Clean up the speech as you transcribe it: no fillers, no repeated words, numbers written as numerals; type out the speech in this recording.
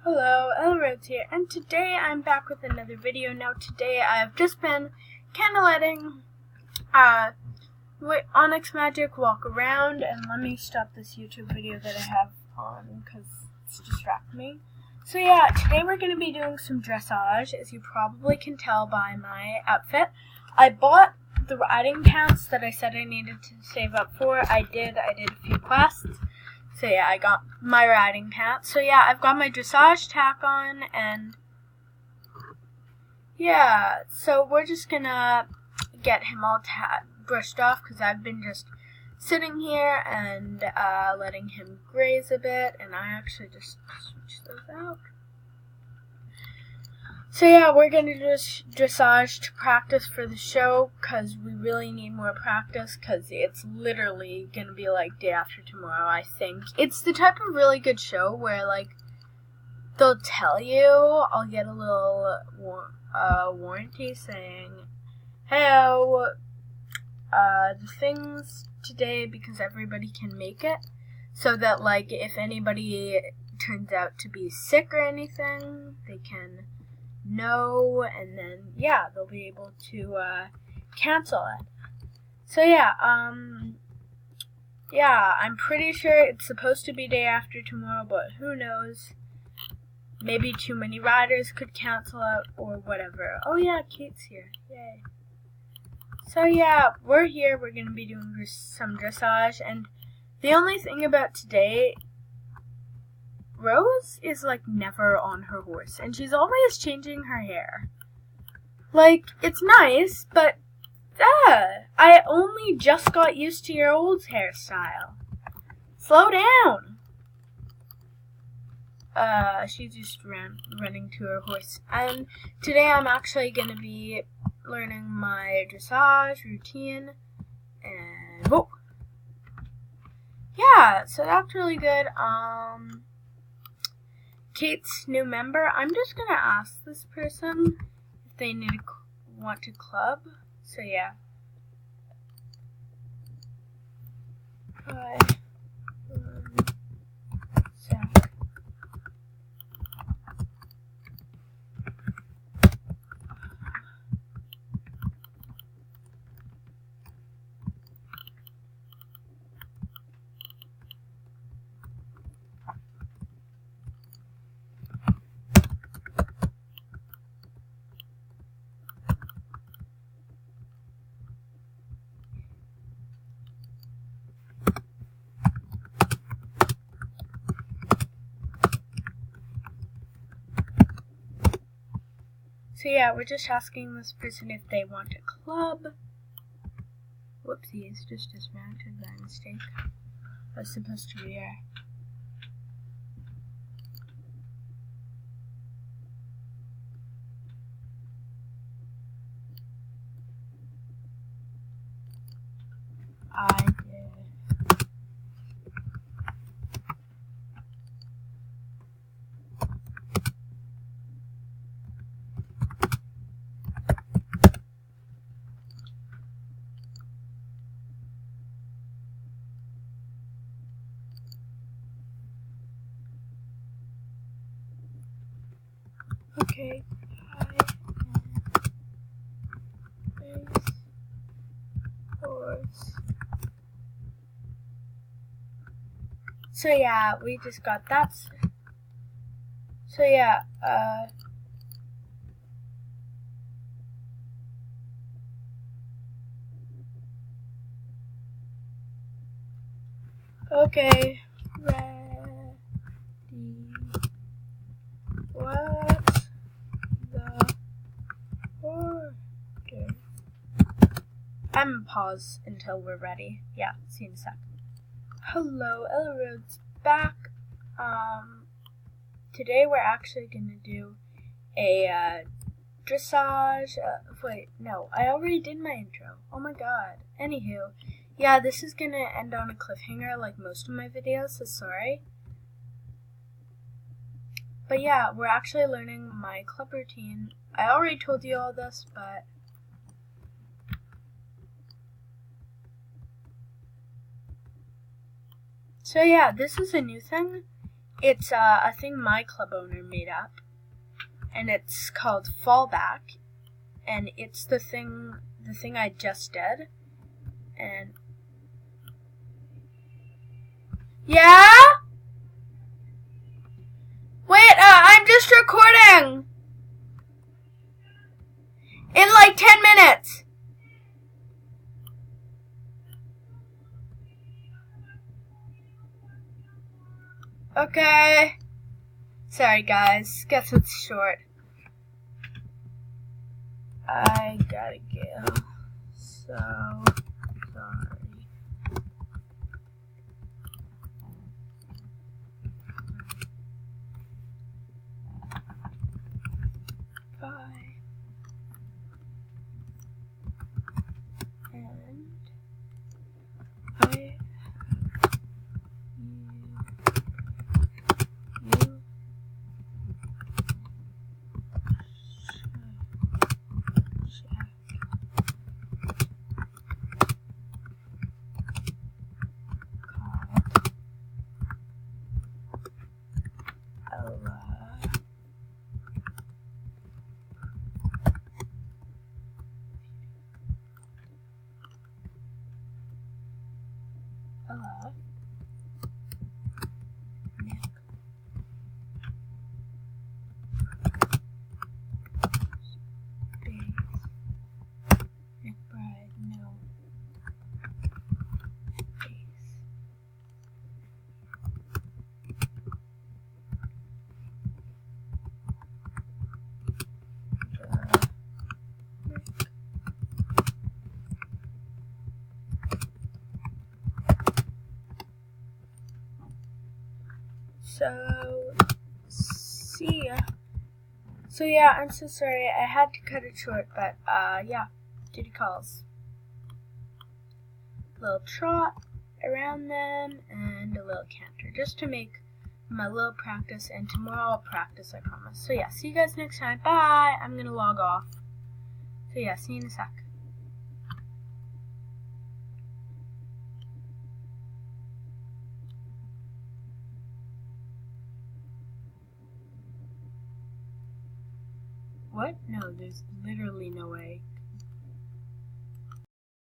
Hello, Elroads here, and today I'm back with another video. Now today I've just been kind of letting Onyx Magic walk around, and let me stop this YouTube video that I have on because it's distracting me. So yeah, today we're going to be doing some dressage, as you probably can tell by my outfit. I bought the riding pants that I said I needed to save up for. I did a few quests. So yeah, I got my riding pants. So yeah, I've got my dressage tack on, and yeah, so we're just gonna get him all brushed off because I've been just sitting here and letting him graze a bit, and I actually just switch those out. So yeah, we're going to do dressage to practice for the show because we really need more practice because it's literally going to be like day after tomorrow, I think. It's the type of really good show where like they'll tell you, I'll get a little warranty saying, hey, the things today because everybody can make it, so that like if anybody turns out to be sick or anything, they can know, and then yeah, they'll be able to cancel it. So yeah, I'm pretty sure it's supposed to be day after tomorrow, but who knows? Maybe too many riders could cancel out or whatever. Oh yeah, Kate's here. Yay. So yeah, we're here. We're gonna be doing some dressage, and the only thing about today, Rose is like never on her horse, and she's always changing her hair. Like, it's nice, but I only just got used to your old hairstyle. Slow down. She's just running to her horse. And today I'm actually gonna be learning my dressage routine, and whoa. Yeah, so that's really good. Kate's new member, I'm just gonna ask this person if they want to club. So yeah. Hi. Sec. So yeah, we're just asking this person if they want a club. Whoopsie, it's just dismounted by mistake. I was supposed to be there. I did. Okay, base, horse. So yeah, we just got that. So yeah, okay, ready, what's the order? I'm gonna pause until we're ready. Yeah, see you in a sec. Hello, Elroad's back. Today we're actually gonna do a dressage. Wait, no, I already did my intro. Oh my god. Anywho, yeah, this is gonna end on a cliffhanger like most of my videos, so sorry. But yeah, we're actually learning my club routine. I already told you all this, but so yeah, this is a new thing. It's a thing my club owner made up, and it's called Fallback, and it's the thing I just did, and yeah? Wait, I'm just recording! In like 10 minutes! Okay. Sorry guys, guess it's short. I gotta go. So sorry. Bye. And I you Ella McBride, no face. So, see ya. So yeah, I'm so sorry. I had to cut it short, but yeah, duty calls. Little trot around them and a little canter, just to make my little practice. And tomorrow I'll practice, I promise. So yeah, see you guys next time. Bye. I'm gonna log off. So yeah, see you in a sec. What? No, there's literally no way.